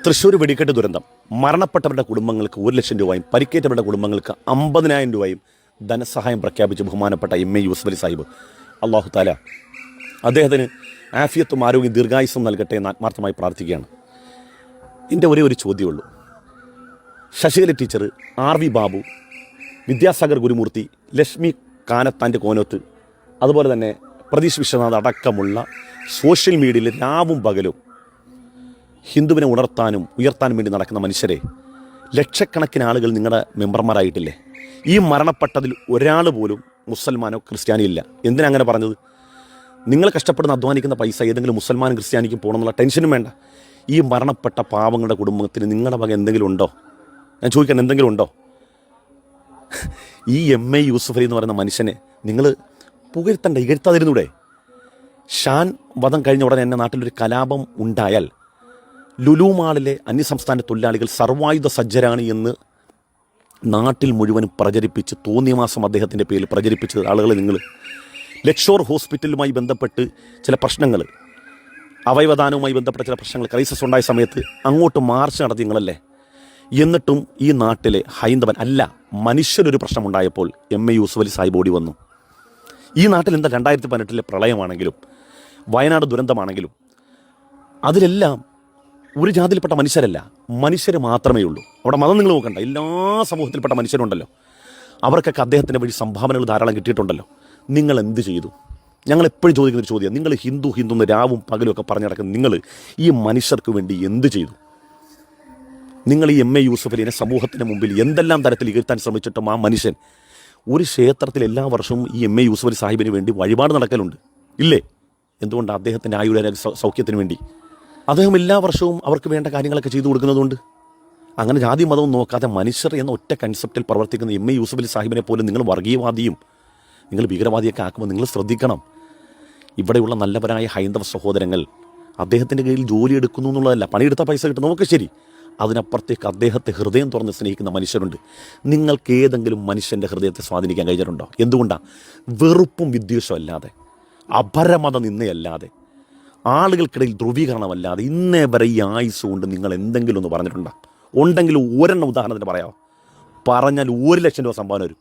തൃശ്ശൂർ വെടിക്കെട്ട് ദുരന്തം മരണപ്പെട്ടവരുടെ കുടുംബങ്ങൾക്ക് 1 ലക്ഷം രൂപയും പരിക്കേറ്റവരുടെ കുടുംബങ്ങൾക്ക് 50,000 രൂപയും ധനസഹായം പ്രഖ്യാപിച്ച് ബഹുമാനപ്പെട്ട MA യൂസഫ് അലി സാഹിബ്. അള്ളാഹു താല അദ്ദേഹത്തിന് ആഫിയത്തും ആരോഗ്യം ദീർഘായുസ്സും നൽകട്ടെ എന്ന് ആത്മാർത്ഥമായി പ്രാർത്ഥിക്കുകയാണ്. എൻ്റെ ഒരേ ഒരു ചോദ്യമുള്ളൂ. ശശികല ടീച്ചർ, RV ബാബു, വിദ്യാസാഗർ ഗുരുമൂർത്തി, ലക്ഷ്മി കാനത്താൻ്റെ കോനോത്ത്, അതുപോലെ തന്നെ പ്രതീഷ് വിശ്വനാഥ് അടക്കമുള്ള സോഷ്യൽ മീഡിയയിൽ രാവും പകലും ഹിന്ദുവിനെ ഉണർത്താനും ഉയർത്താനും വേണ്ടി നടക്കുന്ന മനുഷ്യരെ ലക്ഷക്കണക്കിന് ആളുകൾ നിങ്ങളുടെ മെമ്പർമാരായിട്ടില്ലേ? ഈ മരണപ്പെട്ടതിൽ ഒരാൾ പോലും മുസൽമാനോ ക്രിസ്ത്യാനിയോ ഇല്ല. എന്തിനാ അങ്ങനെ പറഞ്ഞത്? നിങ്ങൾ കഷ്ടപ്പെടുന്ന അധ്വാനിക്കുന്ന പൈസ ഏതെങ്കിലും മുസൽമാനും ക്രിസ്ത്യാനിക്കും പോകണമെന്നുള്ള ടെൻഷനും വേണ്ട. ഈ മരണപ്പെട്ട പാവങ്ങളുടെ കുടുംബത്തിന് നിങ്ങളുടെ വക എന്തെങ്കിലും ഉണ്ടോ? ഞാൻ ചോദിക്കാൻ എന്തെങ്കിലും ഉണ്ടോ? ഈ MA യൂസഫ് അലി എന്ന് പറയുന്ന മനുഷ്യനെ നിങ്ങൾ പുകഴ്ത്തണ്ട, ഇകഴ്ത്താതിരുന്നൂടെ? ഷാൻ വധം കഴിഞ്ഞ ഉടനെ എൻ്റെ നാട്ടിലൊരു കലാപം ഉണ്ടായാൽ ലുലു മാളിലെ അന്യസംസ്ഥാന തൊഴിലാളികൾ സർവായുധ സജ്ജരാണ് എന്ന് നാട്ടിൽ മുഴുവനും പ്രചരിപ്പിച്ച് തോന്നിയ മാസം അദ്ദേഹത്തിൻ്റെ പേരിൽ പ്രചരിപ്പിച്ച ആളുകൾ നിങ്ങൾ. ലക്ഷോർ ഹോസ്പിറ്റലുമായി ബന്ധപ്പെട്ട് ചില പ്രശ്നങ്ങൾ, അവയവദാനവുമായി ബന്ധപ്പെട്ട ചില പ്രശ്നങ്ങൾ, ക്രൈസിസ് ഉണ്ടായ സമയത്ത് അങ്ങോട്ട് മാർച്ച് നടത്തി നിങ്ങളല്ലേ? എന്നിട്ടും ഈ നാട്ടിലെ ഹൈന്ദവൻ അല്ല മനുഷ്യരൊരു പ്രശ്നമുണ്ടായപ്പോൾ MA യൂസഫ് അലി സാഹിബ് ഓടി വന്നു. ഈ നാട്ടിൽ എന്താ 2018 പ്രളയമാണെങ്കിലും വയനാട് ദുരന്തമാണെങ്കിലും അതിലെല്ലാം ഒരു ജാതിയിൽപ്പെട്ട മനുഷ്യരല്ല, മനുഷ്യർ മാത്രമേ ഉള്ളൂ. അവിടെ മതം നിങ്ങൾ നോക്കണ്ട, എല്ലാ സമൂഹത്തിൽപ്പെട്ട മനുഷ്യരുണ്ടല്ലോ. അവർക്കൊക്കെ അദ്ദേഹത്തിൻ്റെ വഴി സംഭാവനകൾ ധാരാളം കിട്ടിയിട്ടുണ്ടല്ലോ. നിങ്ങൾ എന്ത് ചെയ്തു? ഞങ്ങൾ എപ്പോഴും ചോദിക്കുന്നൊരു ചോദ്യം, നിങ്ങൾ ഹിന്ദു എന്ന് രാവും പകലും ഒക്കെ പറഞ്ഞു നടക്കുന്ന നിങ്ങൾ ഈ മനുഷ്യർക്ക് വേണ്ടി എന്ത് ചെയ്തു? നിങ്ങൾ ഈ MA യൂസഫ് അലിനെ സമൂഹത്തിന് മുമ്പിൽ എന്തെല്ലാം തരത്തിൽ ഇകഴ്ത്താൻ ശ്രമിച്ചിട്ടും ആ മനുഷ്യൻ ഒരു ക്ഷേത്രത്തിൽ എല്ലാ വർഷവും ഈ MA യൂസഫ് അലി സാഹിബിന് വേണ്ടി വഴിപാട് നടക്കലുണ്ട് ഇല്ലേ? എന്തുകൊണ്ട്? അദ്ദേഹത്തിൻ്റെ ആയുർവേദ സൗഖ്യത്തിന് വേണ്ടി അദ്ദേഹം എല്ലാ വർഷവും അവർക്ക് വേണ്ട കാര്യങ്ങളൊക്കെ ചെയ്തു കൊടുക്കുന്നതുകൊണ്ട്. അങ്ങനെ ജാതി മതവും നോക്കാതെ മനുഷ്യർ എന്ന ഒറ്റ കൺസെപ്റ്റിൽ പ്രവർത്തിക്കുന്ന MA യൂസഫ് അലി സാഹിബിനെ പോലും നിങ്ങൾ വർഗീയവാദിയും നിങ്ങൾ ഭീകരവാദിയൊക്കെ ആക്കുമ്പോൾ നിങ്ങൾ ശ്രദ്ധിക്കണം. ഇവിടെയുള്ള നല്ലവരായ ഹൈന്ദവ സഹോദരങ്ങൾ അദ്ദേഹത്തിൻ്റെ കയ്യിൽ ജോലി എടുക്കുന്നു എന്നുള്ളതല്ല, പണിയെടുത്ത പൈസ കിട്ടും, നമുക്ക് ശരി. അതിനപ്പുറത്തേക്ക് അദ്ദേഹത്തെ ഹൃദയം തുറന്ന് സ്നേഹിക്കുന്ന മനുഷ്യരുണ്ട്. നിങ്ങൾക്ക് ഏതെങ്കിലും മനുഷ്യൻ്റെ ഹൃദയത്തെ സ്വാധീനിക്കാൻ കഴിഞ്ഞിട്ടുണ്ടോ? എന്തുകൊണ്ടാണ്? വെറുപ്പും വിദ്വേഷവും അല്ലാതെ, അപരമത നിന്നയല്ലാതെ, ആളുകൾക്കിടയിൽ ധ്രുവീകരണമല്ലാതെ ഇന്നേ വരെ ഈ ആയുസ് കൊണ്ട് നിങ്ങൾ എന്തെങ്കിലും ഒന്ന് പറഞ്ഞിട്ടുണ്ടോ? ഉണ്ടെങ്കിൽ ഒരെണ്ണം ഉദാഹരണത്തിന് പറയാമോ? പറഞ്ഞാൽ 1 ലക്ഷം രൂപ സംഭാവന വരും.